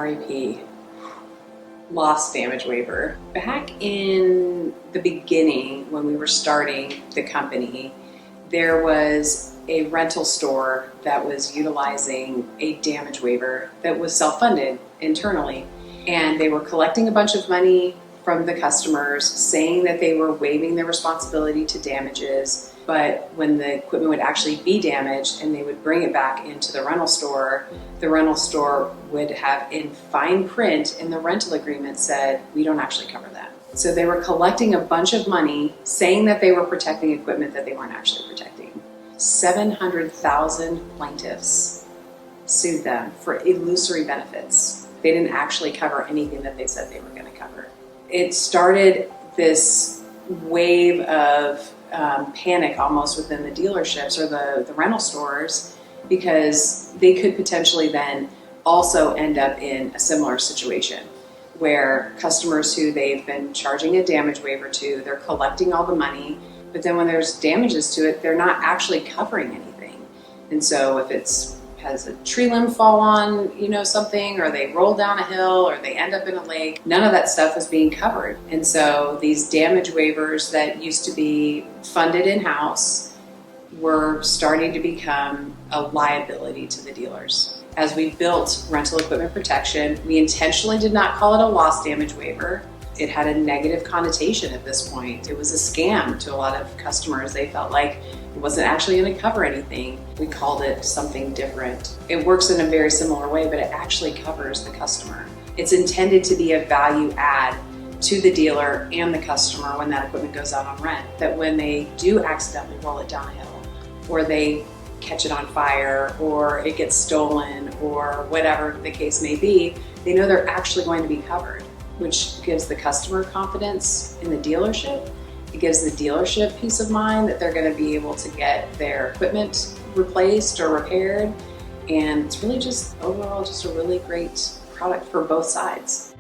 REP, loss damage waiver. Back in the beginning, when we were starting the company, there was a rental store that was utilizing a damage waiver that was self-funded internally. And they were collecting a bunch of money from the customers, saying that they were waiving their responsibility to damages. But when the equipment would actually be damaged and they would bring it back into the rental store would have in fine print in the rental agreement said, we don't actually cover that. So they were collecting a bunch of money, saying that they were protecting equipment that they weren't actually protecting. 700,000 plaintiffs sued them for illusory benefits. They didn't actually cover anything that they said they were going to cover. It started this wave of panic almost within the dealerships or the rental stores, because they could potentially then also end up in a similar situation where customers who they've been charging a damage waiver to, they're collecting all the money, but then when there's damages to it, they're not actually covering anything. And so if has a tree limb fall on, something, or they roll down a hill, or they end up in a lake, none of that stuff is being covered. And so these damage waivers that used to be funded in-house were starting to become a liability to the dealers. As we built rental equipment protection, we intentionally did not call it a loss damage waiver. It had a negative connotation at this point. It was a scam to a lot of customers. They felt like it wasn't actually going to cover anything. We called it something different. It works in a very similar way, but it actually covers the customer. It's intended to be a value add to the dealer and the customer when that equipment goes out on rent. That when they do accidentally roll it down a hill, or they catch it on fire, or it gets stolen, or whatever the case may be, they know they're actually going to be covered, which gives the customer confidence in the dealership. It gives the dealership peace of mind that they're going to be able to get their equipment replaced or repaired. And it's really just overall just a really great product for both sides.